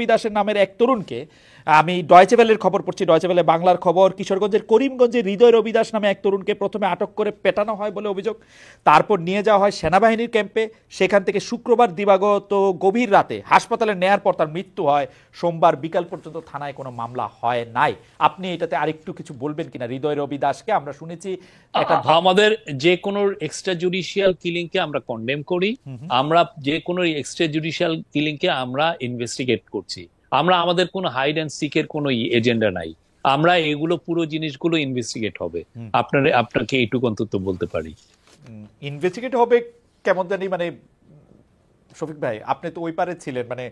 দাসের নামের এক তরুণকে, আমি ডয়চে ভেলের খবর পড়ছি, ডয়চে ভেলে বাংলার খবর, কিশোরগঞ্জের করিমগঞ্জে হৃদয় রবি দাস নামে এক তরুণকে প্রথমে আটক করে পেটানো হয় বলে অভিযোগ, তারপর নিয়ে যাওয়া হয় সেনাবাহিনীর ক্যাম্পে, সেখান থেকে শুক্রবার দিবাগত গভীর রাতে হাসপাতালে নেয়ার পর তার মৃত্যু হয়। সোমবার বিকাল পর্যন্ত থানায় কোনো মামলা হয় নাই। আপনি এটাতে আরেকটু কিছু বলবেন কিনা? হৃদয় রবি দাসকে আমরা শুনেছি আমাদের যে কোনো এক্সট্রা জুডিশিয়াল কিলিংকে আমরা কন্ডেম করি, আমরা যে কোনো এক্সট্রা জুডিশিয়াল কিলিংকে আমরা ইনভেস্টিগেট করছি। আমরা আমাদের কোনো হাইড অ্যান্ড সিকের কোনো এজেন্ডা নাই, আমরা এগুলো পুরো জিনিসগুলো ইনভেস্টিগেট হবে। আপনাকে এইটুকু অন্তত বলতে পারি। ইনভেস্টিগেট হবে কেমন জানি, মানে শফিক ভাই আপনি তো ওই পারে ছিলেন, মানে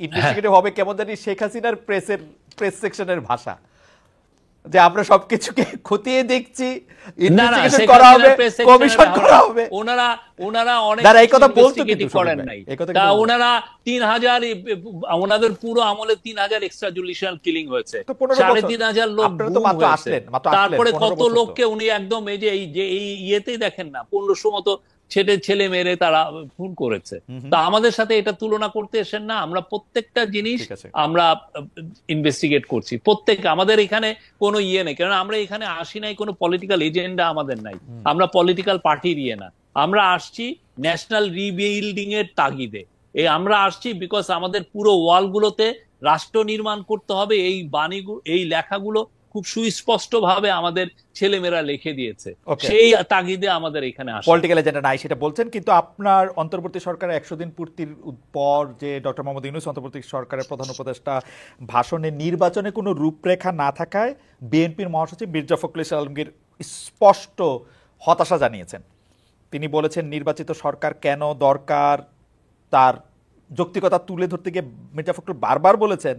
ইনভেস্টিগেট হবে কেমন জানি শেখ হাসিনার প্রেস সেকশনের ভাষা, যে আমরা সবকিছুকে খতিয়ে দেখছি, ইনভেস্টিগেশন করা হবে, কমিশন করা হবে। ওনারা অনেক এই কথা বলতে কিন্তু করেন নাই। তা ওনারা 3000, ওনাদের পুরো আমলে 3000 এক্সট্রা জুডিশিয়াল কিলিং হয়েছে, 3500 লোক হয়েছে। তারপরে কত লোককে উনি একদম এই যে এই ইয়েতেই দেখেন না, 1500 মতো ছেলে মেরে তারা খুন করেছে। তা আমাদের সাথে এটা তুলনা করতে এসেন না। আমরা প্রত্যেকটা জিনিস আমরা ইনভেস্টিগেট করছি, আমাদের এখানে কোনো ইয়ে নেই, কারণ আমরা এখানে আসি নাই কোনো পলিটিক্যাল এজেন্ডা আমাদের নাই, আমরা পলিটিক্যাল পার্টির ইয়ে না। আমরা আসছি ন্যাশনাল রিবিল্ডিং এর তাগিদে। আমরা আসছি বিকজ আমাদের পুরো ওয়ালগুলোতে রাষ্ট্র নির্মাণ করতে হবে, এই লেখাগুলো খুব সুস্পষ্ট ভাবে আমাদের ছেলেমেয়েরা লিখে দিয়েছে, সেই তাগিদে আমাদের এখানে আসে। পলিটিক্যাল এজেন্ডা নাই সেটা বলছেন, কিন্তু আপনার অন্তর্বর্তী সরকারের 100 দিন পূর্তির পর যে ডক্টর মোহাম্মদ ইউনূস অন্তর্বর্তী সরকারের প্রধান উপদেষ্টা ভাষণে নির্বাচনে কোনো রূপরেখা না থাকায় বিএনপির মহাসচিব মির্জা ফখরুল ইসলাম আলমগীর স্পষ্ট হতাশা জানিয়েছেন। তিনি বলেছেন নির্বাচিত সরকার কেন দরকার তার যৌক্তিকতা তুলে ধরতে গিয়ে মির্জা ফখরুল বারবার বলেছেন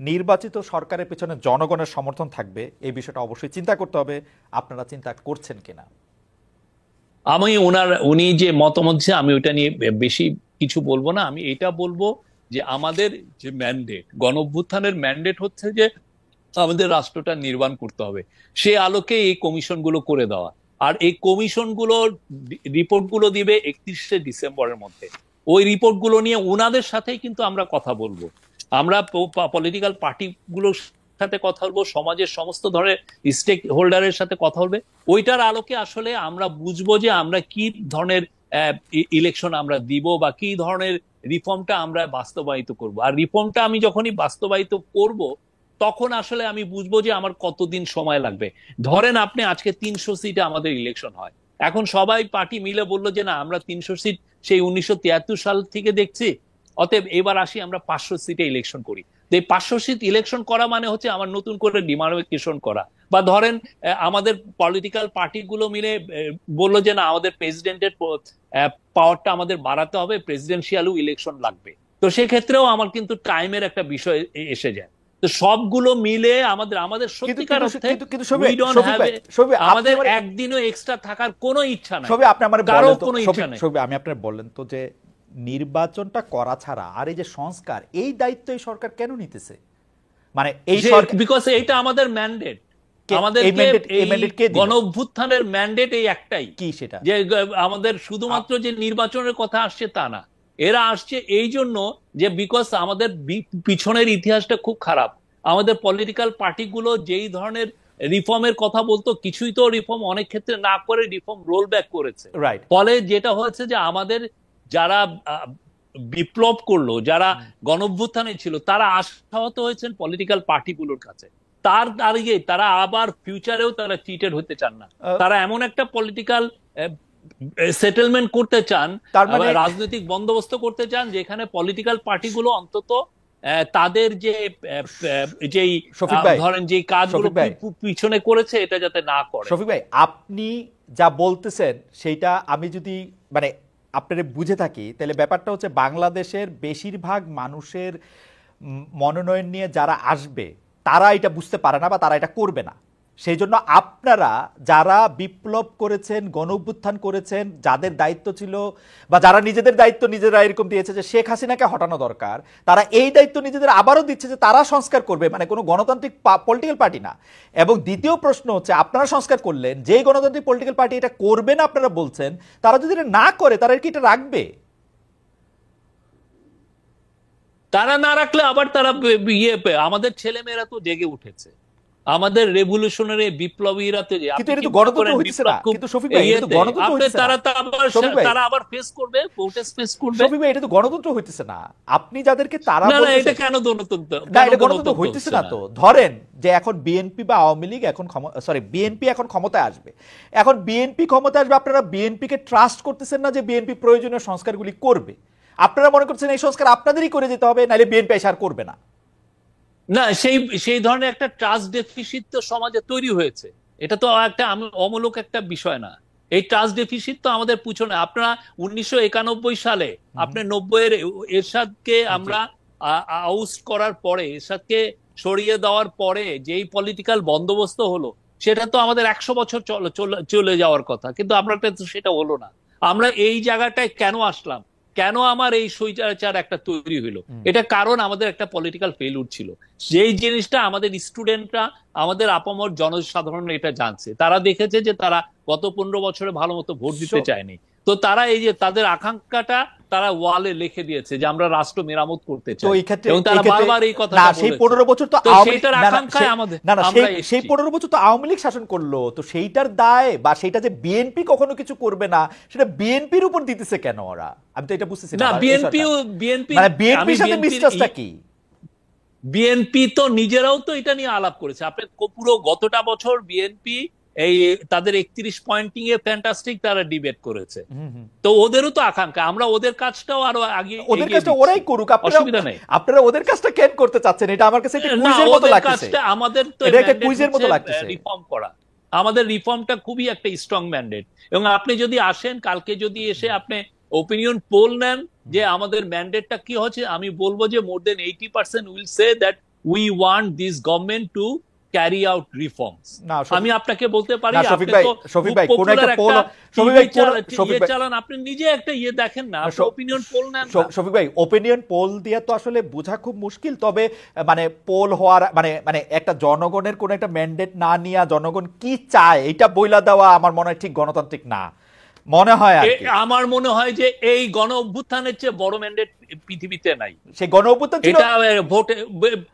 নির্বাচিত সরকারের পেছনে জনগণের সমর্থন থাকবে, এই বিষয়টা অবশ্যই চিন্তা করতে হবে। আপনারা চিন্তা করছেন কিনা? উনি যে মতামত দিয়েছে আমি ওইটা নিয়ে বেশি কিছু বলবো না। আমি এটা বলবো যে আমাদের যে ম্যান্ডেট, গণঅভ্যুত্থানের ম্যান্ডেট হচ্ছে যে আমাদের রাষ্ট্রটা নির্মাণ করতে হবে, সে আলোকে এই কমিশনগুলো করে দেওয়া। আর এই কমিশনগুলোর রিপোর্টগুলো দিবে 31শে ডিসেম্বরের মধ্যে। ওই রিপোর্টগুলো নিয়ে ওনাদের সাথেই কিন্তু আমরা কথা বলবো, আমরা পলিটিক্যাল পার্টিগুলোর সাথে কথা বলবো, সমাজের সমস্ত ধরনের স্টেক হোল্ডারের সাথে কথা বলবে। ওইটার আলোকে আসলে আমরা বুঝবো যে আমরা কি ধরনের ইলেকশন আমরা দিব বা কি ধরনের রিফর্মটা আমরা বাস্তবায়িত করব। আর রিফর্মটা আমি যখনই বাস্তবায়িত করব তখন আসলে আমি বুঝবো যে আমার কতদিন সময় লাগবে। ধরেন আপনি আজকে 300 সিটে আমাদের ইলেকশন হয়, এখন সবাই পার্টি মিলে বললো যে না আমরা 300 সিট সেই 1973 সাল থেকে দেখছি, অতএব এবার আসি আমরা 500 সিটে ইলেকশন করি। এই 500 সিট ইলেকশন করা মানে হচ্ছে আমার নতুন করে ডিমার্কেশন করা। বা ধরেন আমাদের পলিটিক্যাল পার্টিগুলো মিলে বললো যে না আমাদের প্রেসিডেন্টের পাওয়ারটা আমাদের বাড়াতে হবে, প্রেসিডেন্সিয়ালও ইলেকশন লাগবে। তো সেক্ষেত্রেও আমার কিন্তু টাইমের একটা বিষয় এসে যায়। তো সবগুলো মিলে আমাদের সত্যিকার অর্থে আমাদের একদিনও এক্সট্রা থাকার কোনো ইচ্ছা নাই, কারো কোনো ইচ্ছা নাই। আমি আপনার বললেন তো যে নির্বাচনটা করা ছাড়া আর এই যে সংস্কার, এই দায়িত্ব এই সরকার কেন নিতেছে? মানে এই বিকজ এইটা আমাদের ম্যান্ডেট, আমাদের গণঅভ্যুত্থানের ম্যান্ডেট এই একটাই, কি সেটা যে আমাদের শুধুমাত্র যে নির্বাচনের কথা আসছে তা না, এরা আসছে এই জন্য যে বিকজ আমাদের পিছনের ইতিহাসটা খুব খারাপ। আমাদের পলিটিক্যাল পার্টিগুলো যেই ধরনের রিফর্মের কথা বলতো, কিছুই তো রিফর্ম অনেক ক্ষেত্রে না করে রিফর্ম রোল ব্যাক করেছে। ফলে যেটা হয়েছে যে আমাদের যারা বিপ্লব করলো, যারা গণঅভ্যুত্থানে ছিল, তারা আশাহত হয়েছেন পলিটিক্যাল পার্টিগুলোর কাছে। তার দাঁড়িয়ে তারা আবার ফিউচারেও তারা চিটেড হতে চান না, তারা এমন একটা পলিটিক্যাল সেটেলমেন্ট করতে চান, রাজনৈতিক বন্দোবস্ত করতে চান যেখানে পলিটিক্যাল পার্টিগুলো অন্তত তাদের যেই ধরেন যে কাজগুলো পিছনে করেছে এটা যাতে না করে। শফিক ভাই, আপনি যা বলতেছেন সেইটা আমি যদি মানে আপনারা বুঝে থাকি, তাহলে ব্যাপারটা হচ্ছে বাংলাদেশের বেশিরভাগ মানুষের মনোনয়ন নিয়ে যারা আসবে তারা এটা বুঝতে পারে না বা তারা এটা করবে না। সেই জন্য আপনারা যারা বিপ্লব করেছেন, গণঅভ্যুত্থান করেছেন, যাদের দায়িত্ব ছিল বা যারা নিজেদের দায়িত্ব নিজেরা এরকম দিয়েছে যে শেখ হাসিনাকে হটানো দরকার, তারা এই দায়িত্ব নিজেদের আবারও দিচ্ছে যে তারা সংস্কার করবে, মানে কোনো গণতান্ত্রিক পলিটিক্যাল পার্টি না। এবং দ্বিতীয় প্রশ্ন হচ্ছে আপনারা সংস্কার করলেন, যেই গণতান্ত্রিক পলিটিক্যাল পার্টি এটা করবে না আপনারা বলছেন, তারা যদি এটা না করে তারা কি এটা রাখবে? তারা না রাখলে আবার তারা আমাদের ছেলেমেয়েরা তো জেগে উঠেছে, আমাদের রেভলিউশনারি বিপ্লবীরা তো, কিন্তু এটা তো গণতন্ত্র হইতেছে না, কিন্তু শফিক ভাই এটা তো গণতন্ত্র হইতেছে না। শফিক ভাই তারা আবার ফেস করবে, প্রোটেস্ট ফেস করবে। শফিক ভাই এটা তো গণতন্ত্র হইতেছে না, আপনি যাদেরকে তারা না না, এটা বলতেছেন কেন গণতন্ত্র? না, এটা গণতন্ত্র হইতেছে না। তো ধরেন যে এখন বিএনপি বা আওয়ামী লীগ এখন বিএনপি এখন ক্ষমতায় আসবে, এখন বিএনপি ক্ষমতায় আসবে, আপনারা বিএনপি কে ট্রাস্ট করতেছেন না যে বিএনপি প্রয়োজনীয় সংস্কারগুলি করবে, আপনারা মনে করছেন এই সংস্কার আপনাদেরই করে যেতে হবে, নাহলে বিএনপি এসে আর করবে না। না, সেই সেই ধরনের একটা ট্রাস্ট ডেফিসিট তো সমাজে তৈরি হয়েছে, এটা তো একটা অমূলক একটা বিষয় না। এই ট্রাস্ট ডেফিসিট তো আমাদের পিছনে, আপনারা 1991 সালে আপনি 90-এর এরশাদকে আমরা আউস্ট করার পরে, এরশাদকে সরিয়ে দেওয়ার পরে যেই পলিটিক্যাল বন্দোবস্ত হলো, সেটা তো আমাদের 100 বছর চলে যাওয়ার কথা, কিন্তু আমরা তো সেটা হলো না। আমরা এই জায়গাটায় কেন আসলাম, কেন আমার এই স্বৈরাচার একটা তৈরি হইলো, এটা কারণ আমাদের একটা পলিটিক্যাল ফেলিউর ছিল। যেই জিনিসটা আমাদের স্টুডেন্টরা, আমাদের আপামর জনসাধারণ এটা জানছে, তারা দেখেছে যে তারা গত 15 বছরে ভালো মতো ভোট দিতে চায়নি, তো তারা এই যে তাদের আকাঙ্ক্ষাটা তারা ওয়ালে লিখে দিয়েছে যে আমরা রাষ্ট্র মেরামত করতে চাই, এবং তারা বারবার এই কথাটা বলেছে। সেই 15 বছর তো সেইটার আকাঙ্ক্ষায় আমাদের, সেই 15 বছর তো আওয়ামী লীগ শাসন করলো, তো সেইটার দায় বা সেইটা যে বিএনপি কখনো কিছু করবে না সেটা বিএনপির উপর দিতেছে কেন ওরা? আমি তো এটা বুঝতেছি না। বিএনপির সাথে মিসট্রাস্টটা কি? বিএনপি তো নিজেরাও তো এটা নিয়ে আলাপ করেছে। আপনি পুরো গতটা বছর বিএনপি এই তাদের 31 পয়েন্টিং এ ফ্যান্টাস্টিক তারা ডিবেট করেছে, তো ওদেরও তো আকাঙ্ক্ষা আমরা ওদের কাজটাও আরো আগে, ওদের কাজটা ওরাই করুক, অসুবিধা নেই। আপনারা ওদের কাজটা কেন করতে চাচ্ছেন? এটা আমার কাছে একটা কুইজের মতো লাগছে। আমাদের তো এটা একটা কুইজের মতো লাগছে। রিফর্ম করা, আমাদের রিফর্মটা খুবই একটা স্ট্রং ম্যান্ডেট, এবং আপনি যদি আসেন কালকে, যদি এসে আপনি ওপিনিয়ন পোল নেন যে আমাদের ম্যান্ডেটটা কি হচ্ছে, আমি বলবো যে মোর দেন 80% will say that we want this government to carry out reforms. আমি আপনাকে বলতে পারি, চালান, আপনি নিজে একটা দেখেন না, ওপিনিয়ন পোল নেন। শফিক ভাই, ওপিনিয়ন পোল দিয়ে তো আসলে বোঝা খুব মুশকিল, তবে মানে পোল হওয়ার মানে একটা জনগণের কোন একটা ম্যান্ডেট না নিয়ে জনগণ কি চায় এটা বইলা দেওয়া আমার মনে হয় ঠিক গণতান্ত্রিক না মনে হয়। আমার মনে হয় যে এই গণ অভ্যুত্থানের চেয়ে বড় ম্যান্ডেট পৃথিবীতে নাই। সেই গণ অভ্যুত্থান ছিল, এটা ভোটে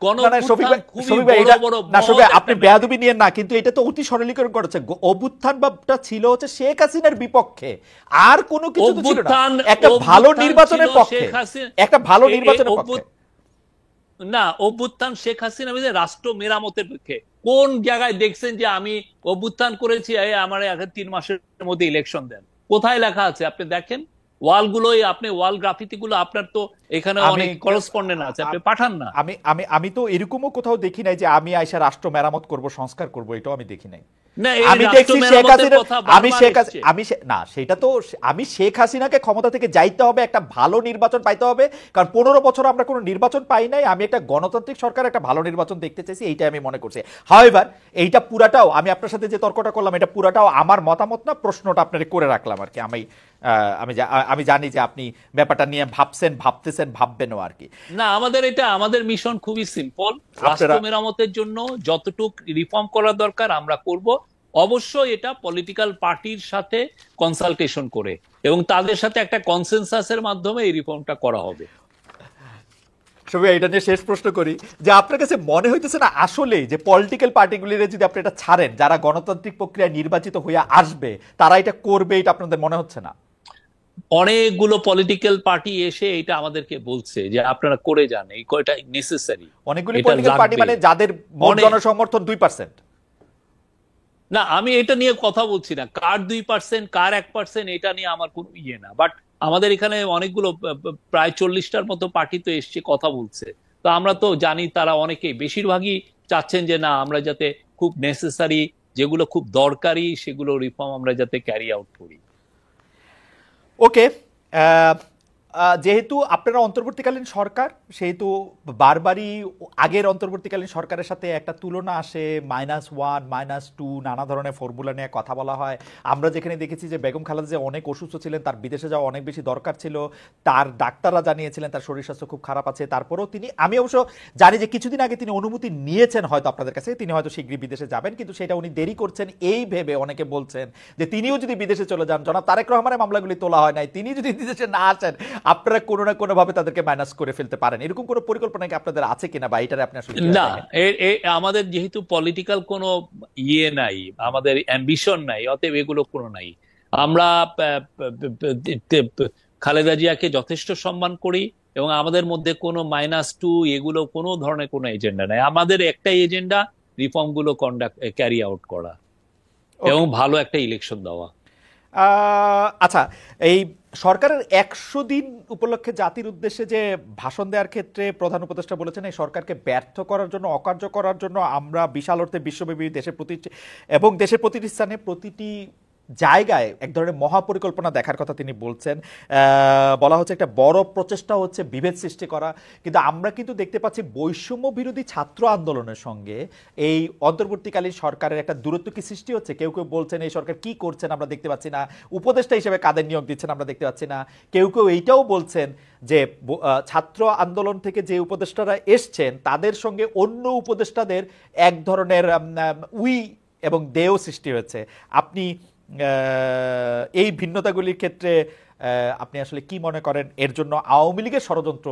গণ অভ্যুত্থান খুবই বড় না। শফিক, আপনি বেয়াদবি নিয়ে না, কিন্তু এটা তো অতি সরলীকরণ করেছে। অভ্যুত্থান বাটা ছিল হচ্ছে শেখ হাসিনার বিপক্ষে, আর কোনো কিছু ছিল না, একটা ভালো নির্বাচনের পক্ষে, একটা ভালো নির্বাচনের পক্ষে না। অভ্যুত্থান শেখ হাসিনা রাষ্ট্র মেরামতের পক্ষে। কোন জায়গায় দেখছেন যে আমি অভ্যুত্থান করেছি আমার 3 মাসের মধ্যে ইলেকশন দেন? কোথায় লেখা আছে? আপনি দেখেন ওয়ালগুলোই, আপনি ওয়াল গ্রাফিতি গুলো, আপনার তো এখানে অনেক করসপন্ডেন্ট আছে, আপনি পাঠান না। আমি তো এরকমও কোথাও দেখি নাই যে আমি আইসা রাষ্ট্র মেরামত করব, সংস্কার করব, এটাও আমি দেখি নাই। আমি দেখছি শেখ হাসিনা, সেটা তো আমি শেখ হাসিনাকে ক্ষমতা থেকে যাইতে হবে, একটা ভালো নির্বাচন পাইতে হবে, কারণ 15 বছর আমরা কোনো নির্বাচন পাই নাই। আমি একটা গণতান্ত্রিক সরকার, একটা ভালো নির্বাচন দেখতে চাইছি, এইটা আমি মনে করছি। হাউএভার এইটা পুরাটাও, আমি আপনার সাথে যে তর্কটা করলাম, এটা পুরাটাও আমার মতামত না, প্রশ্নটা আপনাকে করে রাখলাম আর কি। আমি জানি যে আপনি ব্যাপারটা নিয়ে ভাবতেছেন, ভাববেনও আর কি। না, আমাদের মিশন খুবই সিম্পল, রাষ্ট্র মেরামতের জন্য যতটুক রিফর্ম করা দরকার আমরা করব, অবশ্যই এটা পলিটিক্যাল পার্টির সাথে কনসালটেশন করে, এবং তাদের সাথে একটা কনসেনসাসের মাধ্যমে এই রিফর্মটা করা হবে। সবাই এটা নিয়ে শেষ প্রশ্ন করি যে আপনার কাছে মনে হইতেছে না আসলে যে পলিটিক্যাল পার্টিগুলির যদি আপনি এটা ছাড়েন, যারা গণতান্ত্রিক প্রক্রিয়ায় নির্বাচিত হয়ে আসবে তারা এটা করবে, এটা আপনাদের মনে হচ্ছে না? অনেকগুলো পলিটিক্যাল পার্টি এসে এটা আমাদেরকে বলছে যে আপনারা করে যান, এই কয়টা নেসেসারি। অনেকগুলো পলিটিক্যাল পার্টি মানে যাদের ভোট জনসমর্থন 2%? না, আমি এটা নিয়ে কথা বলছি না, কার 2% কার 1%, এটা নিয়ে আমার কোনো ইয়ে না। বাট আমাদের এখানে অনেকগুলো, প্রায় 40টার মতো পার্টি তো এসছে, কথা বলছে, তো আমরা তো জানি তারা অনেকেই, বেশিরভাগই চাচ্ছেন যে না, আমরা যাতে খুব নেসেসারি, যেগুলো খুব দরকারি, সেগুলো রিফর্ম আমরা যাতে ক্যারি আউট করি। ওকে, যেহেতু আপনারা অন্তর্বর্তীকালীন সরকার, সেহেতু বারবারই আগের অন্তর্বর্তীকালীন সরকারের সাথে একটা তুলনা আসে, -1 -2 নানা ধরনের ফর্মুলা নিয়ে কথা বলা হয়। আমরা যেখানে দেখেছি যে বেগম খালেদা যে অনেক অসুস্থ ছিলেন, তার বিদেশে যাওয়া অনেক বেশি দরকার ছিল, তার ডাক্তাররা জানিয়েছিলেন তার শরীর স্বাস্থ্য খুব খারাপ আছে, তারপরেও আমি অবশ্য জানি যে কিছুদিন আগে তিনি অনুমতি নিয়েছেন হয়তো আপনাদের কাছে, তিনি হয়তো শীঘ্রই বিদেশে যাবেন, কিন্তু সেটা উনি দেরি করছেন এই ভেবে অনেকে বলছেন যে তিনিও যদি বিদেশে চলে যান, জনাব তারেক রহমানের মামলাগুলি তোলা হয় নাই, তিনি যদি বিদেশে না আসেন আপনারা কোনো না কোনো ভাবে তাদেরকে মাইনাস করে ফেলতে পারেন, এরকম কোনো পরিকল্পনা কি আপনাদের আছে কিনা, বা এটারে আপনি আসলে কিভাবে না, দেখেন? আমাদের যেহেতু পলিটিক্যাল কোনো ইয়ে নাই, আমাদের অ্যাম্বিশন নাই, অতএব এগুলো কোনো নাই। আমরা খালেদা জিয়াকে যথেষ্ট সম্মান করি এবং আমাদের মধ্যে কোনো -2 এগুলো কোনো ধরনের কোনো এজেন্ডা নাই। আমাদের একটাই এজেন্ডা, রিফর্ম গুলো ক্যারি আউট করা এবং ওকে। ভালো একটা ইলেকশন দেওয়া। আচ্ছা, এই সরকারের 100 দিন উপলক্ষে জাতির উদ্দেশ্যে যে ভাষণ দেওয়ার ক্ষেত্রে প্রধান উপদেষ্টা বলেছেন এই সরকারকে ব্যর্থ করার জন্য, অকার্য করার জন্য আমরা বিশাল অর্থে বিশ্বব্যাপী দেশের দেশের প্রতিটি স্থানে প্রতিটি জায়গায় এক ধরনের মহাপরিকল্পনা দেখার কথা তিনি বলছেন। বলা হচ্ছে একটা বড় প্রচেষ্টা হচ্ছে বিভেদ সৃষ্টি করা, কিন্তু আমরা কিন্তু দেখতে পাচ্ছি বৈষম্য বিরোধী ছাত্র আন্দোলনের সঙ্গে এই অন্তর্বর্তীকালীন সরকারের একটা দূরত্ব কি সৃষ্টি হচ্ছে। কেউ কেউ বলছেন এই সরকার কি করছেন আমরা দেখতে পাচ্ছি না, উপদেষ্টা হিসেবে কাদের নিয়োগ দিচ্ছেন আমরা দেখতে পাচ্ছি না। কেউ কেউ এইটাও বলছেন যে ছাত্র আন্দোলন থেকে যে উপদেষ্টারা এসছেন তাদের সঙ্গে অন্য উপদেষ্টাদের এক ধরনের উই এবং দেও সৃষ্টি হয়েছে। আপনি এই ভিন্নতাগুলির ক্ষেত্রে আপনি আসলে কি মনে করেন, এর জন্য আওয়ামী লীগের ষড়যন্ত্র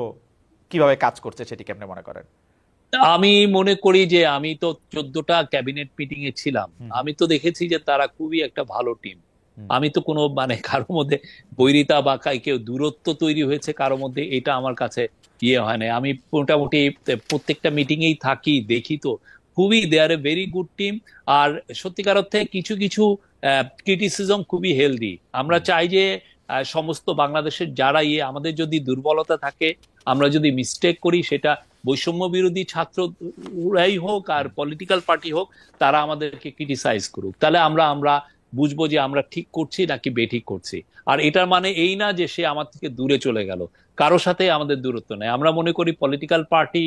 কিভাবে কাজ করছে সেটি কেমনে মনে করেন? আমি মনে করি যে আমি তো 14টা ক্যাবিনেট মিটিং এ ছিলাম, আমি তো দেখেছি যে তারা খুবই একটা ভালো টিম। আমি তো কোনো কারোর মধ্যে বৈরিতা বা কেউ দূরত্ব তৈরি হয়েছে কারোর মধ্যে, এটা আমার কাছে ইয়ে হয় না। আমি মোটামুটি প্রত্যেকটা মিটিং এই থাকি, দেখি তো খুবই দে আর এ ভেরি গুড টিম। আর সত্যিকার অর্থে কিছু কিছু ক্রিটিসিজম খুবই হেলদি। আমরা চাই যে সমস্ত বাংলাদেশের যারা আমাদের যদি দুর্বলতা থাকে, আমরা যদি মিস্টেক করি, সেটা বৈষম্য বিরোধী ছাত্ররাই হোক আর পলিটিক্যাল পার্টি হোক, তারা আমাদেরকে ক্রিটিসাইজ করুক, তাহলে আমরা বুঝবো যে আমরা ঠিক করছি নাকি বেঠিক করছি। আর এটার মানে এই না যে সে আমার থেকে দূরে চলে গেল, কারোর সাথে আমাদের দূরত্ব নেই। আমরা মনে করি পলিটিক্যাল পার্টি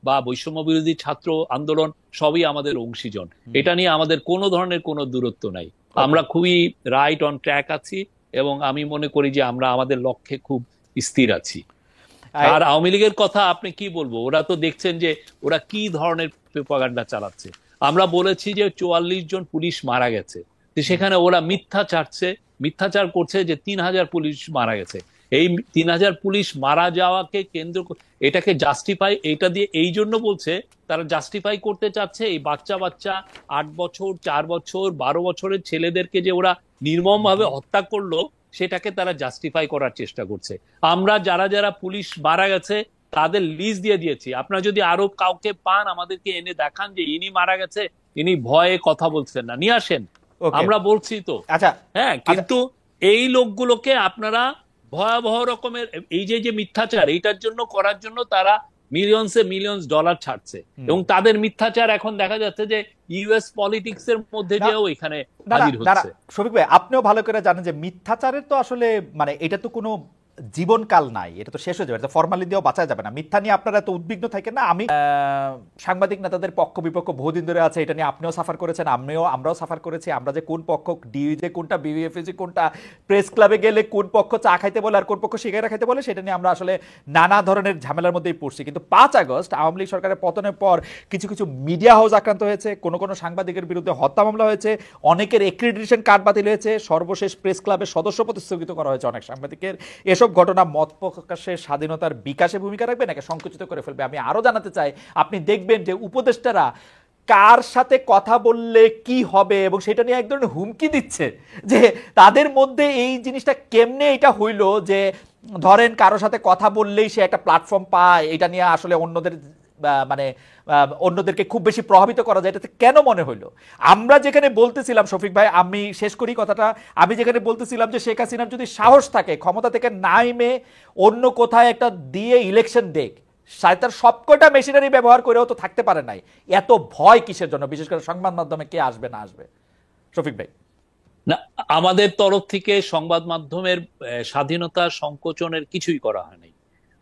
বা বৈষম্য বিরোধী ছাত্র আন্দোলন সবই আমাদের অংশীজন, এটা নিয়ে আমাদের কোনো ধরনের কোনো দূরত্ব নাই। আমরা খুবই রাইট অন ট্র্যাক আছি এবং আমি মনে করি যে আমরা আমাদের লক্ষ্যে খুব স্থির আছি। আর আওয়ামী লীগের কথা আপনি কি বলবো, ওরা তো দেখছেন যে ওরা কি ধরনের প্রপাগান্ডা চালাচ্ছে। আমরা বলেছি যে 44 জন পুলিশ মারা গেছে, সেখানে ওরা মিথ্যাচার করছে যে 3000 পুলিশ মারা গেছে। এই 3000 পুলিশ মারা যাওয়াকে কেন্দ্র এটাকে জাস্টিফাই, এটা দিয়ে এই জন্য বলছে, তারা জাস্টিফাই করতে চাচ্ছে এই বাচ্চা বাচ্চা 8 বছর 4 বছর 12 বছরের ছেলেদেরকে যে ওরা নির্মম ভাবে হত্যা করলো, সেটাকে তারা জাস্টিফাই করার চেষ্টা করছে। আমরা যারা যারা পুলিশ মারা গেছে তাদের লিস্ট দিয়ে দিয়েছি, আপনারা যদি আরো কাউকে পান আমাদেরকে এনে দেখান যে ইনি মারা গেছে, ইনি ভয়ে কথা বলছেন না, নিয়ে আসেন, আমরা বলছি তো। আচ্ছা, হ্যাঁ, কিন্তু এই লোকগুলোকে আপনারা ভয়াবহ রকমের এই যে মিথ্যাচার এইটার জন্য করার জন্য তারা মিলিয়ন্স ডলার ছাড়ছে, এবং তাদের মিথ্যাচার এখন দেখা যাচ্ছে যে ইউএস পলিটিক্স এর মধ্যে দিয়েও এখানে হাজির হচ্ছে। শফিক ভাই, আপনিও ভালো করে জানেন যে মিথ্যাচারের তো আসলে এটা তো কোনো জীবনকাল নাই, এটা তো শেষ হয়ে যাবে, এটা ফরমালি দিয়েও বাঁচা যাবে না। মিথ্যা নিয়ে আপনারা এত উদ্বিগ্ন থাকেন না। আমি সাংবাদিক নেতাদের পক্ষ বিপক্ষ বহুদিন ধরে আছে, এটা নিয়ে আপনিও সাফার করেছেন, আমরাও সাফার করেছি। আমরা যে কোন পক্ষ ডিইউজে কোনটা, বিবিএফএসি কোনটা, প্রেস ক্লাবে গেলে কোন পক্ষ চা খাইতে বলে আর কোন পক্ষ সিগারেট খাইতে বলে, সেটা নিয়ে আমরা আসলে নানা ধরনের ঝামেলার মধ্যেই পড়ছি। কিন্তু 5 আগস্ট আওয়ামী লীগ সরকারের পতনের পর কিছু কিছু মিডিয়া হাউস আক্রান্ত হয়েছে, কোনো সাংবাদিকের বিরুদ্ধে হত্যা মামলা হয়েছে, অনেকের এক্রিডিটেশন কার্ড বাতিল হয়েছে, সর্বশেষ প্রেস ক্লাবের সদস্যপদ স্থগিত করা হয়েছে অনেক সাংবাদিকের। এসব ঘটনা মত প্রকাশের স্বাধীনতার বিকাশে ভূমিকা রাখবে নাকি সংকুচিত করে ফেলবে? আমি আরো জানাতে চাই, আপনি দেখবেন যে উপদেষ্টারা কার সাথে কথা বললে কি হবে এবং সেটা নিয়ে এক ধরনের হুমকি দিচ্ছে, যে তাদের মধ্যে এই জিনিসটা কেমনে এটা হইলো যে ধরেন কারোর সাথে কথা বললেই সে একটা প্ল্যাটফর্ম পায়, এটা নিয়ে আসলে অন্যদেরকে খুব বেশি প্রভাবিত করা যায়, এটাতে কেন মনে হইলো? আমরা যেখানে বলতেছিলাম, শফিক ভাই আমি শেষ করি কথাটা, আমি যেখানে বলতেছিলাম যে শেখ হাসিনার যদি সাহস থাকে ক্ষমতা থেকে নাইমে অন্য কোথায় একটা দিয়ে ইলেকশন দেখ, তার সবকটা মেশিনারি ব্যবহার করেও তো থাকতে পারে নাই, এত ভয় কিসের জন্য, বিশেষ করে সংবাদ মাধ্যমে কে আসবে না আসবে? শফিক ভাই, না, আমাদের তরফ থেকে সংবাদ মাধ্যমের স্বাধীনতা সংকোচনের কিছুই করা হয়নি।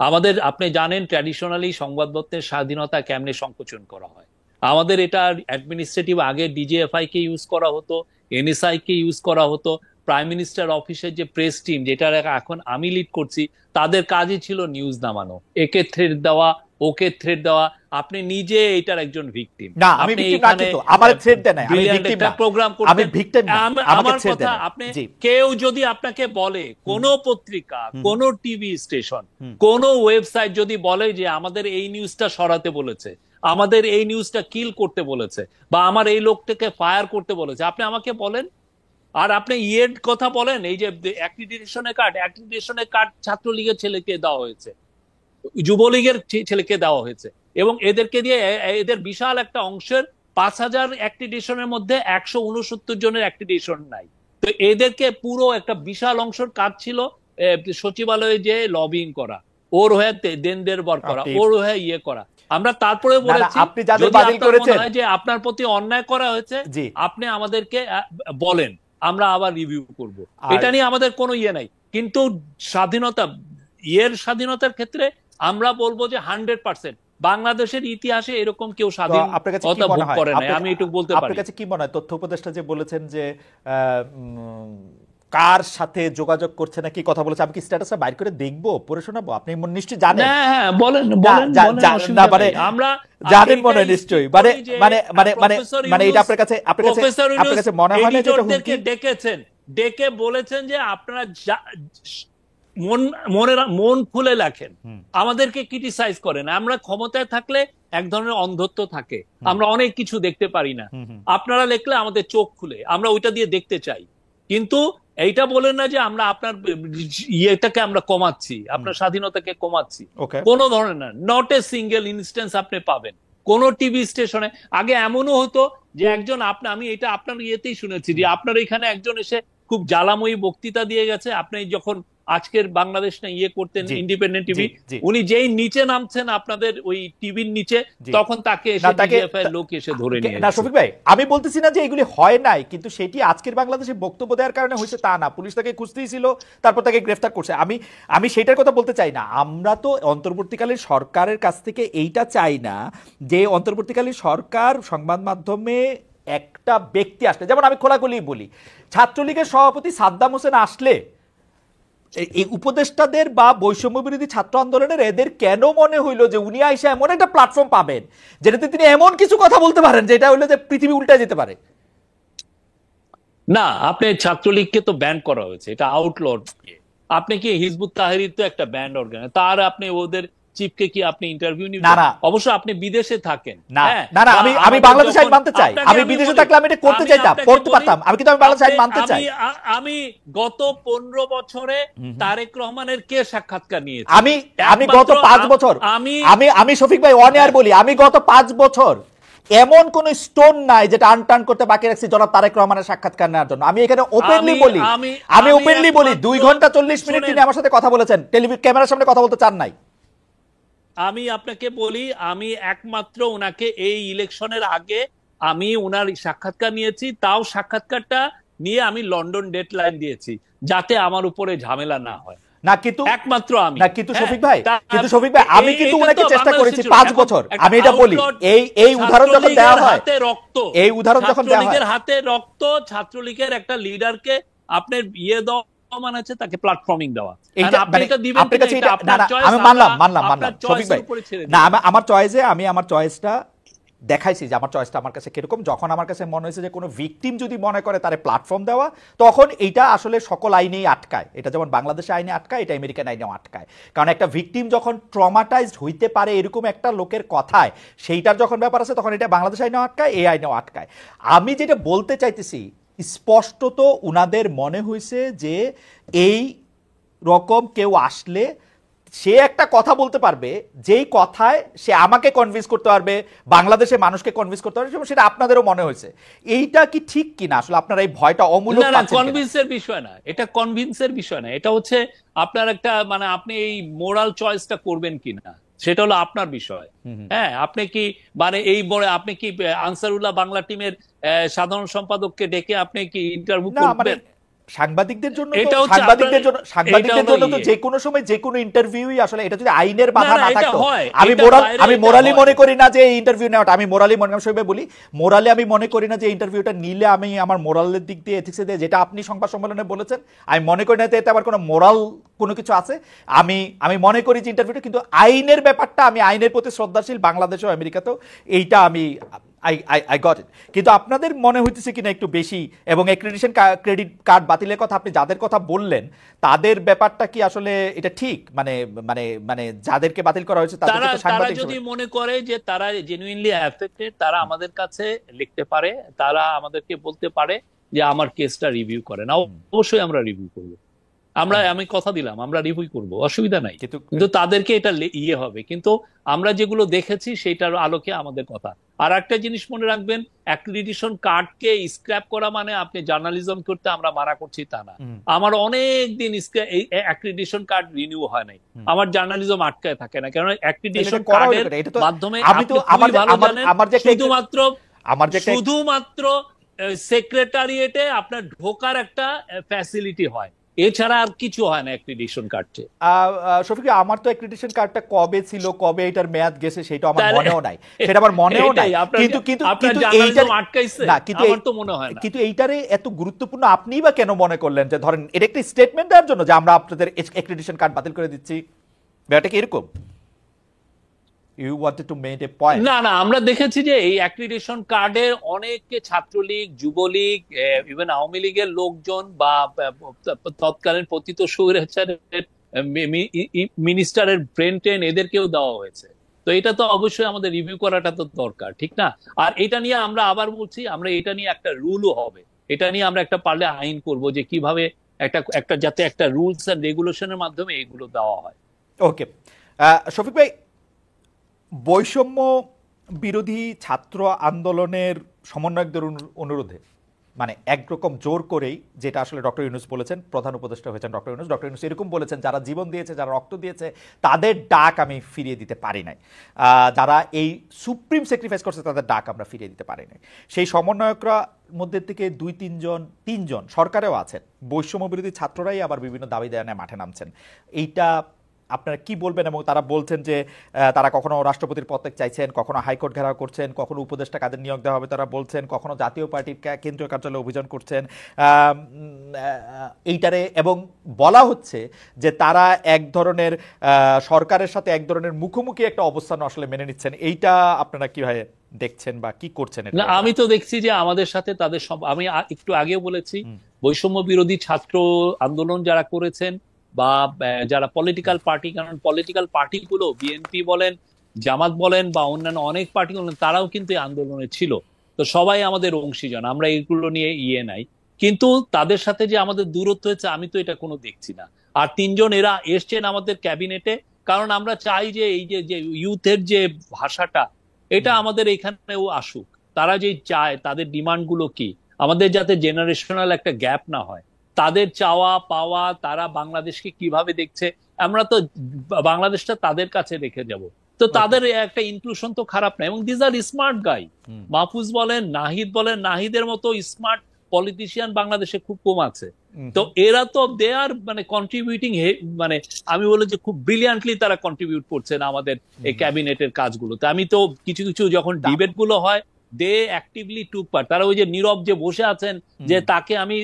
আমাদের, আপনি জানেন ট্র্যাডিশনালি সংবাদপত্রের স্বাধীনতা কেমনে সংকোচন করা হয়। আমাদের এটা অ্যাডমিনিস্ট্রেটিভ, আগে ডিজিএফআই কে ইউজ করা হতো, এনএসআই কে ইউজ করা হতো, প্রাইম মিনিস্টার অফিসের যে প্রেস টিম যেটা এখন আমি লিড করছি, তাদের কাজই ছিল নিউজ নামানো, একে থ্রেড দেওয়া, ওকে থ্রেট দেওয়া, আপনি নিজে এটার একজন ভিকটিম। না, আমি ভিকটিম না, কিন্তু আমার থ্রেট দেয় না, আমি ভিকটিম না, প্রোগ্রাম আমি ভিকটিম না, আমাকে আমার থ্রেট কথা, দেয় না। আপনি জি, কেউ যদি আপনাকে বলে, কোন পত্রিকা, কোন টিভি স্টেশন, কোন ওয়েবসাইট যদি বলে যে আমাদের এই নিউজটা সরাতে বলেছে, আমাদের এই নিউজটা কিল করতে বলেছে, বা আমার এই লোকটাকে ফায়ার করতে বলেছে, আপনি আমাকে বলেন। আর আপনি ইয়ের কথা বলেন, এই যে অ্যাক্রিডিটেশনের কার্ড ছাত্রলীগের ছেলেকে দেওয়া হয়েছে, যুবলীগের ছেলেকে দেওয়া হয়েছে, এবং এদেরকে দিয়ে এদের বিশাল একটা অংশের 5,000 অ্যাক্রিডিটেশনের মধ্যে 169 জনের অ্যাক্রিডিটেশন নাই। তো এদেরকে পুরো একটা বিশাল অংশের কাজ ছিল সচিবালয়ে যে লবিং করা, ওর হয়ে দেনদের বর করা, ওর হয়ে ইয়ে করা। আমরা তারপরে বলেছি আপনি যাদের যদি বাতিল আপনার করেছেন, মনে হয় যে আপনার প্রতি অন্যায় করা হয়েছে, আপনি আমাদেরকে বলেন, আমরা আবার রিভিউ করব। এটা নিয়ে আমাদের কোনো ইয়ে নাই। কিন্তু স্বাধীনতা, স্বাধীনতার ক্ষেত্রে আমরা বলবো যে 100% বাংলাদেশের ইতিহাসে এরকম কেউ স্বাধীনতা ভোগ করে নাই, আমি এটুকু বলতে পারি। আপনার কাছে কি মনে হয়, তথ্য উপদেষ্টা যে বলেছেন যে কার সাথে যোগাযোগ করছে না, কি কথা বলেছে, আমি কি স্ট্যাটাসটা বাইর করে দেখবো, পড়ে শোনাবো? আপনি নিশ্চয়ই জানেন। হ্যাঁ, বলেন বলেন, আমরা জানেন মনে হয় নিশ্চয়ই, মানে এটা আপনার কাছে মনে হয় না যে এটা ডেকেছেন, ডেকে বলেছেন যে আপনারা মন খুলে লেখেন, আমাদেরকে ক্রিটিসাইজ করেন। আমরা ক্ষমতায় থাকলে এক ধরনের অন্ধত্ব থাকে, আমরা অনেক কিছু দেখতে পারি না। আপনারা লিখলে আমাদের চোখ খুলে, আমরা ওইটা দিয়ে দেখতে চাই। কিন্তু এইটা বলেন না যে আমরা আপনার ইয়েটাকে আমরা কমাচ্ছি, আপনার স্বাধীনতাকে কমাচ্ছি, কোন ধরনের না। নট এ সিঙ্গেল ইনস্টেন্স আপনি পাবেন কোন টিভি স্টেশনে। আগে এমনও হতো যে একজন, আমি এটা আপনার ইয়েতেই শুনেছি যে আপনার এখানে একজন এসে খুব জ্বালাময়ী বক্তৃতা দিয়ে গেছে, আপনি যখন আজকের বাংলাদেশ না ইয়ে করতেন, ইন্ডিপেন্ডেন্ট টিভি, উনি যেই নিচে নামছেন আপনাদের ওই টিভির নিচে, তখন তাকে এসে লোক এসে ধরে নিয়ে। না শফিক ভাই, আমি বলতেছি না যে এগুলি হয় নাই, কিন্তু সেটি আজকের বাংলাদেশে বক্তব্য দেওয়ার কারণে হয়েছে তা না। পুলিশ তাকে খুঁজতেই ছিল, তারপর তাকে গ্রেফতার করছে। আমি সেটার কথা বলতে চাই না। আমরা তো অন্তর্বর্তীকালীন সরকারের কাছ থেকে এইটা চাই না যে অন্তর্বর্তীকালীন সরকার সংবাদ মাধ্যমে একটা ব্যক্তি আসলে, যেমন আমি খোলাখুলি বলি, ছাত্রলীগের সভাপতি সাদ্দাম হোসেন আসলে এই উপদেষ্টাদের বা বৈষম্য বিরোধী ছাত্র আন্দোলনের এদের কেন মনে হইলো যে উনি আইসা এমন একটা প্ল্যাটফর্ম পাবেন যেটাতে তিনি এমন কিছু কথা বলতে পারেন যেটা হইলো যে পৃথিবী উল্টে যেতে পারে? না, আপনি ছাত্রলীগকে তো ব্যান করা হয়েছে, এটা আউটলড। আপনি কি হিজবুত তাহরির তো একটা ব্যান্ড অর্গান, তার আপনি ওদের চিফকে কি আপনি ইন্টারভিউ নিবেন? না, অবশ্য আপনি বিদেশে থাকেন। না না, আমি বাংলাদেশ আইন মানতে চাই। আমি বিদেশে থাকলে আমি এটা করতে চাইতাম, করতে পারতাম, আমি কিন্তু আমি বাংলাদেশ আইন মানতে চাই। আমি গত 15 বছরে তারেক রহমানের কে সাক্ষাৎকার নিয়েছি? আমি গত 5 বছর, আমি শফিক ভাই অন এয়ার বলি, আমি গত 5 বছর এমন কোন স্টোন নাই যেটা আনটার্ন করতে বাকি রাখছি জনাব তারেক রহমানের সাক্ষাৎকার নেওয়ার জন্য। আমি এখানে ওপেনলি বলি, আমি ওপেনলি বলি 2 ঘন্টা 40 মিনিট তিনি আমার সাথে কথা বলেছেন, টেলিভিশন ক্যামেরার সামনে কথা বলতে চান নাই। আমি আপনাকে বলি, আমি একমাত্র ওনাকে এই ইলেকশনের আগে আমি ওনার সাক্ষাৎকার নিয়েছি, তাও সাক্ষাৎকারটা নিয়ে আমি লন্ডন ডেডলাইন দিয়েছি যাতে আমার উপরে ঝামেলা না হয়। না কিন্তু একমাত্র আমি না, কিন্তু শফিক ভাই, আমি কিন্তু ওনাকে চেষ্টা করেছি 5 বছর। আমি এটা বলি, এই উদাহরণ যখন দেওয়া হয়, এই উদাহরণ যখন দেওয়া হয়, ছাত্রলীগের হাতে রক্ত, ছাত্রলীগের একটা লিডারকে আপনার ইয়ে দেওয়া মানে হচ্ছে তাকে প্ল্যাটফর্মিং দেওয়া। আমি মানলাম শফিক ভাই। না, আমার চয়েসটা দেখাইছি যে আমার চয়েসটা আমার কাছে কিরকম। যখন আমার কাছে মনে হয়েছে যে কোনো ভিকটিম যদি মনে করে তারে প্ল্যাটফর্ম দেওয়া, তখন এইটা আসলে সকল আইনেই আটকায়। এটা যেমন বাংলাদেশের আইনে আটকায়, এটা আমেরিকান আইনেও আটকায়। কারণ একটা ভিকটিম যখন ট্রমাটাইজড হইতে পারে এরকম একটা লোকের কথায়, সেইটার যখন ব্যাপার আছে, তখন এটা বাংলাদেশ আইনেও আটকায়, এই আইনেও আটকায়। আমি যেটা বলতে চাইতেছি, স্পষ্টত উনাদের মনে হয়েছে যে এই রকম কেউ আসলে সে একটা কথা বলতে পারবে, যেই কথায় সে আমাকে কনভিন্স করতে পারবে, বাংলাদেশের মানুষকে কনভিন্স করতে পারবে, সেটা আপনাদেরও মনে হয়েছে। এইটা কি ঠিক কিনা আসলে? আপনারা এই ভয়টা অমূলক পাচ্ছেন কিনা? কনভিন্সের বিষয় না, এটা কনভিন্সের বিষয় না, এটা হচ্ছে আপনার একটা মানে আপনি এই মোরাল চয়েসটা করবেন কিনা, সেটা হলো আপনার বিষয়। হ্যাঁ, আপনি কি মানে আপনি কি আনসারুল্লাহ বাংলা টিমের সাধারণ সম্পাদককে ডেকে আপনি কি ইন্টারভিউ করবেন? সাংবাদিকদের জন্য এটা তো হচ্ছে সাংবাদিকদের জন্য এটা সাংবাদিকদের হলো জন্য তো ইয়ে। যে কোনো সময় যে কোনো ইন্টারভিউই আসলে, এটা যদি আইনের বাধা না, না এটা থাকতো, হয়, আমি এটার বাইরে আমি এটা মোরালি হয়। মনে করি না যে এই ইন্টারভিউ নেওয়াটা, আমি মোরালি মনে আমি বলি, মোরালি আমি মনে করি না যে ইন্টারভিউটা নিলে আমি আমার মোরালের দিক দিয়ে এথিক্সে দিয়ে, যেটা আপনি সংবাদ সম্মেলনে বলেছেন, আমি মনে করি না যে এতে আবার কোনো মোরাল কোনো কিছু আছে। আমি আমি মনে করি যে ইন্টারভিউটা, কিন্তু আইনের ব্যাপারটা, আমি আইনের প্রতি শ্রদ্ধাশীল বাংলাদেশেও আমেরিকাতেও, এইটা আমি আই গট ইট। কিন্তু আপনাদের মনে হইতেছে কিনা একটু বেশি, এবং অ্যাক্রেডিটেশন ক্রেডিট কার্ড বাতিলের কথা আপনি যাদের কথা বললেন, তাদের ব্যাপারটা কি আসলে এটা ঠিক? মানে মানে মানে যাদেরকে বাতিল করা হয়েছে তারা তাদেরকে তো তারা সাংবাদিক যদি হিসেবে- মনে করে যে তারা জেনুইনলি অ্যাফেক্টেড, তারা আমাদের কাছে লিখতে পারে, তারা আমাদেরকে বলতে পারে যে আমার কেসটা রিভিউ করেন। অবশ্যই আমরা রিভিউ করবো। আমি কথা দিলাম আমরা রিভিউ করব, অসুবিধা নাই। কিন্তু কিন্তু তাদেরকে এটা ইয়ে হবে, কিন্তু আমরা যেগুলো দেখেছি সেটার আলোকে আমাদের কথা। আর একটা জিনিস মনে রাখবেন, অ্যাক্রিডিটেশন কার্ডকে স্ক্র্যাপ করা মানে আপনি জার্নালিজম করতে আমরা মানা করছি তা না। আমার অনেক দিন অ্যাক্রিডিটেশন কার্ড রিনিউ হয় নাই, আমার জার্নালিজম আটকায় থাকে না, কারণ অ্যাক্রিডিটেশন কার্ডের মাধ্যমে আমি তো আপনি খুবই ভালো জানেন, আমার যে শুধুমাত্র আমার যে শুধুমাত্র সেক্রেটারিয়েটে আপনার ঢোকার একটা ফ্যাসিলিটি হয়, এছাড়া আর কিছু হয় না অ্যাক্রিডিটেশন কার্ডে। শফিক, আমার তো অ্যাক্রিডিটেশন কার্ডটা কবে ছিল, কবে এটার মেয়াদ গেছে, সেটা আমার তাহলে মনেও নাই, সেটা আমার মনেও নাই। কিন্তু কিন্তু আপনার কিন্তু জার্নালিজম এইটার আটকাইছে, না, কিন্তু আমার তো মনে হয় না। কিন্তু এইটারে এত গুরুত্বপূর্ণ আপনিই বা কেন মনে করলেন যে ধরেন এটা একটা স্টেটমেন্ট দেওয়ার জন্য যে আমরা আপনাদের অ্যাক্রিডিটেশন কার্ড বাতিল করে দিচ্ছি, ব্যাপারটা কি এরকম? You wanted to make a point? না না, আমরা দেখেছি যে এই অ্যাক্রিডিটেশন কার্ডে অনেকে ছাত্রলীগ, যুবলীগ, ইভেন আওয়ামী লীগের লোকজন বা তৎকালীন পতিত স্বৈরাচারের মিনিস্টারের ব্রেন ট্রেন এদেরকেও দেওয়া হয়েছে। তো এটা তো অবশ্যই আমাদের রিভিউ করাটা তো দরকার, ঠিক না? আর এটা নিয়ে আমরা আবার বলছি, আমরা এটা নিয়ে একটা রুলও হবে, এটা নিয়ে আমরা একটা পারলে আইন করব যে কিভাবে একটা একটা যাতে একটা রুলস এন্ড রেগুলেশনের মাধ্যমে এগুলো দেওয়া হয়। ওকে, শফিক ভাই, বৈষম্য বিরোধী ছাত্র আন্দোলনের সমন্বয়কদের অনুরোধে, মানে একরকম জোর করেই, যেটা আসলে ডক্টর ইউনূস বলেছেন, প্রধান উপদেষ্টা হয়েছেন ডক্টর ইউনূস এরকম বলেছেন, যারা জীবন দিয়েছে, যারা রক্ত দিয়েছে, তাদের ডাক আমি ফিরিয়ে দিতে পারি নাই, যারা এই সুপ্রিম স্যাক্রিফাইস করছে তাদের ডাক আমরা ফিরিয়ে দিতে পারি নাই। সেই সমন্বয়করা মধ্যে থেকে তিনজন সরকারেও আছেন, বৈষম্য বিরোধী ছাত্ররাই আবার বিভিন্ন দাবি দেওয়া নিয়ে মাঠে নামছেন। এইটা আপনারা কি বলবেন? এবং তারা বলছেন যে তারা কখনো রাষ্ট্রপতির পদত্যাগ চাইছেন, কখনো হাইকোর্ট ঘেরাও করছেন, কখনো উপদেষ্টা কাদের নিয়োগ দেওয়া হবে তারা বলছেন, কখনো জাতীয় পার্টির কেন্দ্রীয় কার্যালয়ে অভিযান করছেন এইটারে, এবং বলা হচ্ছে যে তারা এক ধরনের সরকারের সাথে এক ধরনের মুখোমুখি একটা অবস্থান আসলে মেনে নিচ্ছেন। এইটা আপনারা কিভাবে দেখছেন বা কি করছেন? না, আমি তো দেখছি যে আমাদের সাথে তাদের আমি একটু আগেও বলেছি, বৈষম্য বিরোধী ছাত্র আন্দোলন যারা করেছেন বা যারা পলিটিক্যাল পার্টি, কারণ পলিটিক্যাল পার্টিগুলো বিএনপি বলেন, জামাত বলেন বা অন্যান্য অনেক পার্টি বলেন, তারাও কিন্তু এই আন্দোলনে ছিল। তো সবাই আমাদের অংশীজন, আমরা এইগুলো নিয়ে নাই। কিন্তু তাদের সাথে যে আমাদের দূরত্ব হয়েছে আমি তো এটা কোনো দেখছি না। আর তিনজন এরা এসছেন আমাদের ক্যাবিনেটে, কারণ আমরা চাই যে এই যে ইউথের যে ভাষাটা, এটা আমাদের এখানেও আসুক। তারা যে চায়, তাদের ডিমান্ড গুলো কি, আমাদের যাতে জেনারেশনাল একটা গ্যাপ না হয়, তাদের চাওয়া পাওয়া, তারা বাংলাদেশকে কিভাবে দেখছে, আমরা তো বাংলাদেশটা তাদের কাছে রেখে যাব। তো তাদের একটা ইনক্লুশন তো খারাপ না, এবং these are smart guy. Mahfuz বলেন, নাহিদ বলেন, নাহিদের মতো স্মার্ট পলিটিশিয়ান বাংলাদেশে খুব কম আছে। তো এরা তো দে আর মানে কন্ট্রিবিউটিং, মানে আমি বলি যে খুব ব্রিলিয়ান্টলি তারা কন্ট্রিবিউট করছেন আমাদের এই ক্যাবিনেটের কাজগুলোতে। আমি তো কিছু কিছু যখন ডিবেট গুলো হয়, দে অ্যাক্টিভলি টুক পার্ট। তারা ওই যে নীরব যে বসে আছেন যে তাকে আমি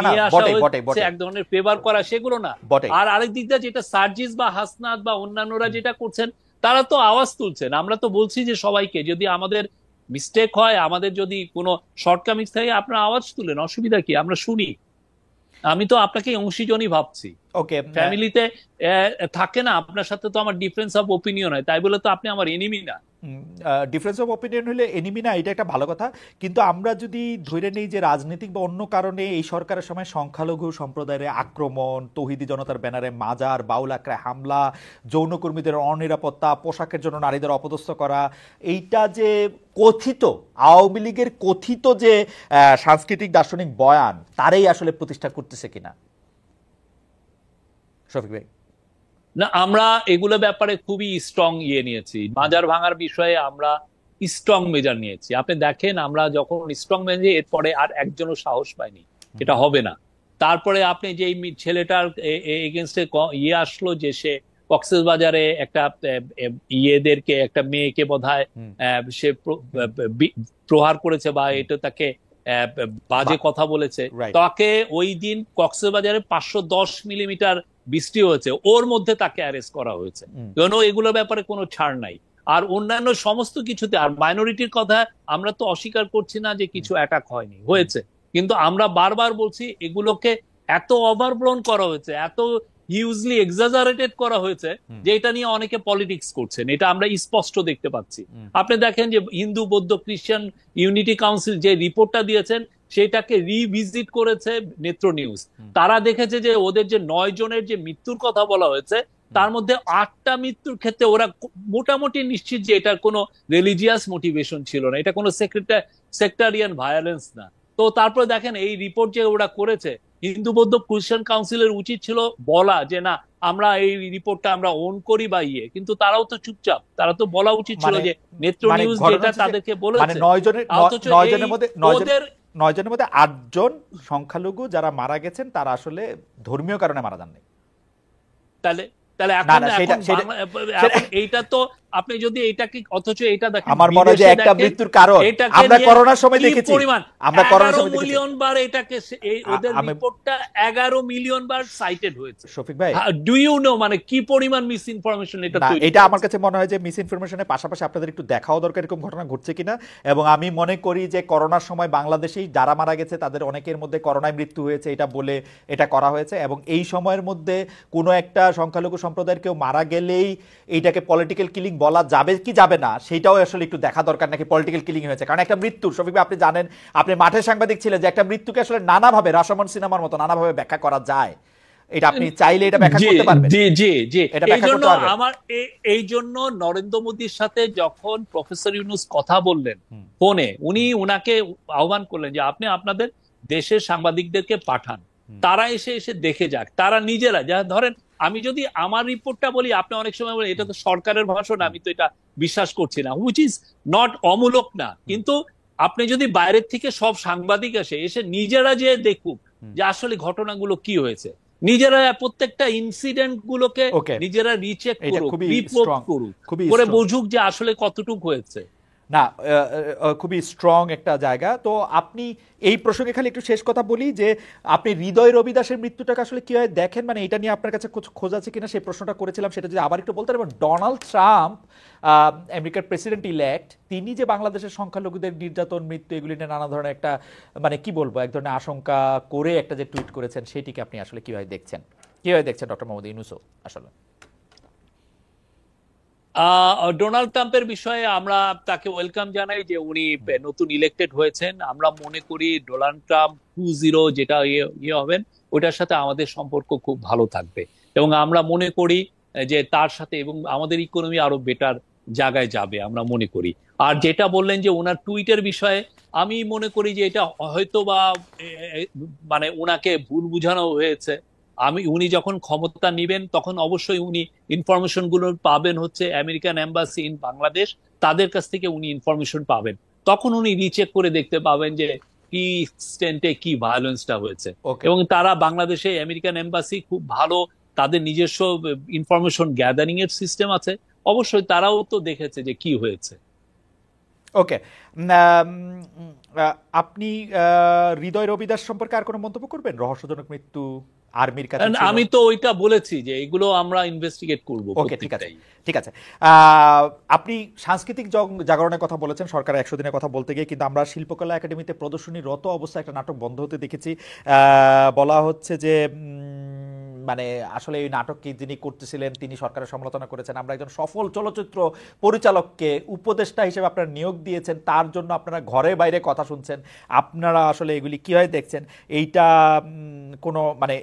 নিয়ে আসা হচ্ছে এক ধরনের ফেভার করা, সেগুলো না। আর আরেক দিক দিয়ে যেটা সার্জিস বা হাসনাত বা অন্যান্যরা যেটা করছেন, তারা তো আওয়াজ তুলছেন। আমরা তো বলছি যে সবাইকে, যদি আমাদের মিস্টেক হয়, আমাদের যদি কোনো শর্টকামিংস থাকে, আপনারা আওয়াজ তুলেন, অসুবিধা কি, আমরা শুনি। আমি তো আপনাকে অংশীজনই ভাবছি। ওকে, ফ্যামিলিতে থাকে না, আপনার সাথে তো আমার ডিফারেন্স অফ ওপিনিয়ন হয়, তাই বলে তো আপনি আমার এনিমি না। ডিফারেন্স অফ ওপিনিয়ন হলে এনিমি না, এটা একটা ভালো কথা। কিন্তু আমরা যদি ধরে নেই যে রাজনৈতিক বা অন্য কারণে এই সরকারের সময় সংখ্যালঘু সম্প্রদায়ের আক্রমণ, তৌহিদি জনতার ব্যানারে মাজার, বাউল আখড়ায় হামলা, যৌনকর্মীদের অনিরাপত্তা, পোশাকের জন্য নারীদের অপদস্থ করা, এইটা যে কথিত আওয়ামী লীগের কথিত যে সাংস্কৃতিক দার্শনিক বয়ান, তারাই আসলে প্রতিষ্ঠা করতেছে কিনা শফিক ভাই? না, আমরা এগুলো ব্যাপারে খুবই স্ট্রং নিয়েছি। মাজার ভাঙার বিষয়ে আমরা স্ট্রং মেজার নিয়েছি। আপনি দেখেন, আমরা যখন স্ট্রং মেজার, এরপরে আর একজনও সাহস পায়নি এটা হবে না। তারপরে আপনি যে ছেলেটার এগেনস্টে ইয়ে আসলো যে সে কক্সবাজারে একটা ইয়েদেরকে একটা মেয়েকে বোধহয় সে প্রহার করেছে বা এটা তাকে বাজে কথা বলেছে, রাইট। তাকে ওই দিন কক্সবাজারে 510 মিলিমিটার বৃষ্টি হয়েছে, ওর মধ্যে তাকে অ্যারেস্ট করা হয়েছে। কেন এগুলোর ব্যাপারে কোনো ছাড় নাই। আর অন্যান্য সমস্ত কিছুতে, আর মাইনরিটির কথা আমরা তো অস্বীকার করছি না যে কিছু অ্যাটাক হয়নি, হয়েছে, কিন্তু আমরা বারবার বলছি এগুলোকে এত ওভারব্লোন করা হয়েছে, এত হিউজলি এক্সাজারেটেড করা হয়েছে যে এটা নিয়ে অনেকে পলিটিক্স করছেন, এটা আমরা স্পষ্ট দেখতে পাচ্ছি। আপনি দেখেন যে হিন্দু বৌদ্ধ খ্রিস্টান ইউনিটি কাউন্সিল যে রিপোর্টটা দিয়েছেন সেটাকে রিভিজিট করেছে নেত্র নিউজ। তারা দেখেছে যে ওদের যে 9 জনের যে মৃত্যুর কথা বলা হয়েছে তার মধ্যে 8টা মৃত্যুর ক্ষেত্রে ওরা মোটামুটি নিশ্চিত যে এটার কোনো রিলিজিয়াস মোটিভেশন ছিল না, এটা কোনো সেক্টারিয়ান ভায়োলেন্স না। তো তারপরে দেখেন এই রিপোর্ট যে ওরা করেছে, হিন্দু বৌদ্ধ খ্রিস্টান কাউন্সিলের উচিত ছিল বলা যে না আমরা এই রিপোর্টটা আমরা ওন করি বা ইয়ে, কিন্তু তারাও তো চুপচাপ। তারা তো বলা উচিত ছিল যে নেত্র নিউজ যেটা তাদেরকে বলেছে। 9 জনের মধ্যে 8 জন সংখ্যালঘু যারা মারা গেছেন তারা আসলে ধর্মীয় কারণে মারা যাননি। তাহলে এখন এইটা তো আপনি যদি এইটাকে, অথচ এটা দেখেন আমার মনে হয় যে একটা মৃত্যুর কারণ আমরা করোনার সময় দেখেছি, আমরা করোনার সময় দেখেছি 11 মিলিয়ন বার এটাকে ওদের রিপোর্টটা 11 মিলিয়ন বার সাইটেড হয়েছে। শফিক ভাই, ডু ইউ নো মানে কি পরিমাণ মিস ইনফরমেশন এটা তৈরি? এটা আমার কাছে মনে হয় যে মিস ইনফরমেশনের পাশাপাশি আপনাদের একটু দেখাও দরকার এরকম ঘটনা ঘটছে কিনা। এবং আমি মনে করি যে করোনার সময় বাংলাদেশেই যারা মারা গেছে তাদের অনেকের মধ্যে করোনায় মৃত্যু হয়েছে এটা বলে এটা করা হয়েছে, এবং এই সময়ের মধ্যে কোনো একটা সংখ্যালঘু সম্প্রদায়ের কেউ মারা গেলেই এইটাকে পলিটিক্যাল কিলিং বলা যাবে কি যাবে না সেটাও আসলে একটু দেখা দরকার, নাকি পলিটিক্যাল কিলিং হয়েছে। কারণ একটা মৃত্যু, শফিক ভাই আপনি জানেন, আপনি মাঠে সাংবাদিক ছিলেন, যে একটা মৃত্যুকে আসলে নানাভাবে রাশামন সিনেমার মতো নানাভাবে ব্যাখ্যা করা যায়। এটা আপনি চাইলে এটা ব্যাখ্যা করতে পারবেন। জি জি জি, এটা ব্যাখ্যা করতে পারবেন। আমার এই জন্য নরেন্দ্র মোদীর সাথে যখন প্রফেসর ইউনূস কথা বললেন ফোনে, উনি উনাকে আহ্বান করলেন যে আপনি আপনাদের দেশের সাংবাদিকদেরকে পাঠান, তারা এসে দেখে যাক, তারা নিজেরা। যা ধরেন আমি যদি আমার রিপোর্টটা বলি, আপনি অনেক সময় বলেন এটা তো সরকারের ভাষণ, আমি তো এটা বিশ্বাস করছি না, হুইচ ইজ নট অমূলক না, কিন্তু আপনি যদি বাইরের থেকে সব সাংবাদিক এসে নিজেরা যে দেখুক যে আসলে ঘটনাগুলো কি হয়েছে, নিজেরা প্রত্যেকটা ইনসিডেন্ট গুলোকে নিজেরা রিচেক করুক, রিপোর্ট করুক, করে বুঝুক যে আসলে কতটুকু হয়েছে। না, খুবই স্ট্রং একটা জায়গা। তো আপনি এই প্রসঙ্গে খালি একটু শেষ কথা বলি যে আপনি হৃদয় রবি দাসের মৃত্যুটাকে আসলে কিভাবে দেখেন, মানে এটা নিয়ে আপনার কাছে খোঁজ আছে কিনা সেই প্রশ্নটা করেছিলাম, সেটা যদি আবার একটু বলতেন। এবং ডোনাল্ড ট্রাম্প আমেরিকার প্রেসিডেন্ট ইলেক্ট, তিনি যে বাংলাদেশের সংখ্যালঘুদের নির্যাতন মৃত্যু এগুলি নিয়ে নানা ধরনের একটা মানে কি বলবো এক ধরনের আশঙ্কা করে একটা যে টুইট করেছেন, সেটিকে আপনি আসলে কিভাবে দেখছেন ডক্টর মোহাম্মদ ইউনূসও আসলে? ডোনাল্ড ট্রাম্পের বিষয়ে আমরা তাকে ওয়েলকাম জানাই যে উনি নতুন ইলেক্টেড হয়েছেন। আমরা মনে করি ডোনাল্ড ট্রাম্প 2.0 যেটা ইয়ে হবেন ওটার সাথে আমাদের সম্পর্ক খুব ভালো থাকবে, এবং আমরা মনে করি যে তার সাথে এবং আমাদের ইকোনমি আরো বেটার জায়গায় যাবে আমরা মনে করি। আর যেটা বললেন যে ওনার টুইটের বিষয়ে, আমি মনে করি যে এটা হয়তো বা মানে ওনাকে ভুল বুঝানো হয়েছে। উনি যখন ক্ষমতা নিবেন তখন অবশ্যই উনি ইনফরমেশন গুলো পাবেন হচ্ছে আমেরিকান এম্বাসি ইন বাংলাদেশ, তাদের কাছ থেকে উনি ইনফরমেশন পাবেন, তখন উনি রিচেক করে দেখতে পাবেন যে কি এক্সটেন্টে কি ভায়োলেন্সটা হয়েছে। এবং তারা বাংলাদেশে আমেরিকান এম্বাসি খুব ভালো, তাদের নিজস্ব ইনফরমেশন গ্যাদারিং এর সিস্টেম আছে, অবশ্যই তারাও তো দেখেছে যে কি হয়েছে। ওকে, আপনি হৃদয় রবি দাস সম্পর্কে আর কোনো মন্তব্য করবেন? রহস্যজনক মৃত্যু আর্মির কাছে, আমি তো ওইটা বলেছি যে এগুলো আমরা ইনভেস্টিগেট করব। ওকে, ঠিক আছে। আপনি সাংস্কৃতিক জাগরণের কথা বলেছেন, সরকারের 100 দিনের কথা বলতে গিয়ে, কিন্তু আমরা শিল্পকলা একাডেমিতে প্রদর্শনীরত অবস্থায় একটা নাটক বন্ধ হতে দেখেছি। বলা হচ্ছে যে মানে আসলে এই নাটককে যিনি করতেছিলেন তিনি সরকারের সমালোচনা করেছেন। আমরা একজন সফল চলচ্চিত্র পরিচালককে উপদেষ্টা হিসেবে আপনারা নিয়োগ দিয়েছেন, তার জন্য আপনারা ঘরে বাইরে কথা শুনছেন। আপনারা আসলে এগুলি কিভাবে দেখছেন? এইটা কোনো মানে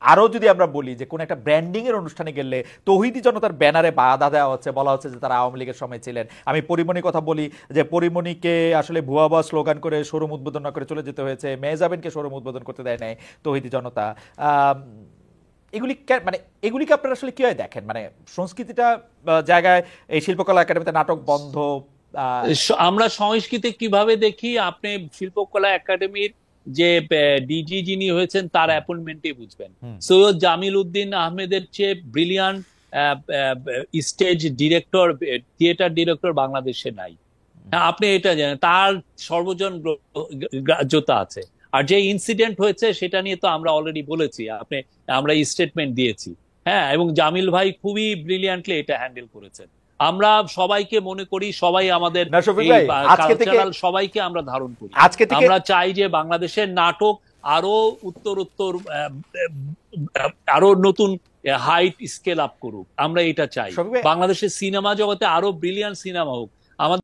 আরও যদি আমরা বলি যে কোন একটা ব্র্যান্ডিং এর অনুষ্ঠানে গেলে তৌহিদি জনতার ব্যানারে বাধা দেওয়া হচ্ছে, বলা হচ্ছে যে তারা আওয়ামী লীগের সময় ছিলেন। আমি পরিমণির কথা বলি যে পরিমণিকে আসলে ভুয়া ভুয়া স্লোগান করে শোরুম উদ্বোধন না করে চলে যেতে হয়েছে, মেহজাবিনকে শোরুম উদ্বোধন করতে দেয় নাই তৌহিদি জনতা। এগুলি মানে এগুলিকে আপনারা আসলে কিভাবে দেখেন? মানে সংস্কৃতিটা জায়গায় এই শিল্পকলা একাডেমিতে নাটক বন্ধ, আমরা সংস্কৃতি কিভাবে দেখি? আপনি শিল্পকলা একাডেমির যে ডিজি যিনি হয়েছেন তার অ্যাপয়েন্টমেন্টে বুঝবেন। হুম। সৈয়দ জামিল উদ্দিন আহমেদের চেয়ে brilliant stage director, theatre director বাংলাদেশে নাই। হ্যাঁ, আপনি এটা জানেন, তার সর্বজন গ্রাহ্যতা আছে। আর যে ইনসিডেন্ট হয়েছে সেটা নিয়ে তো আমরা অলরেডি বলেছি, আমরা স্টেটমেন্ট দিয়েছি। হ্যাঁ, এবং জামিল ভাই খুবই ব্রিলিয়ান্টলি এটা হ্যান্ডেল করেছেন। আমরা সবাইকে মনে করি, সবাই আমাদের না শফিক এই ভাই, আজকে থেকে কালচারাল সবাইকে আমরা ধারণ করি। আজকে থেকে আমরা চাই যে বাংলাদেশের নাটক আরো উত্তর আরো নতুন হাইট স্কেল আপ করুক, আমরা এটা চাই। শফিক ভাই, বাংলাদেশের সিনেমা জগতে আরো ব্রিলিয়ান্ট সিনেমা হোক। আমাদের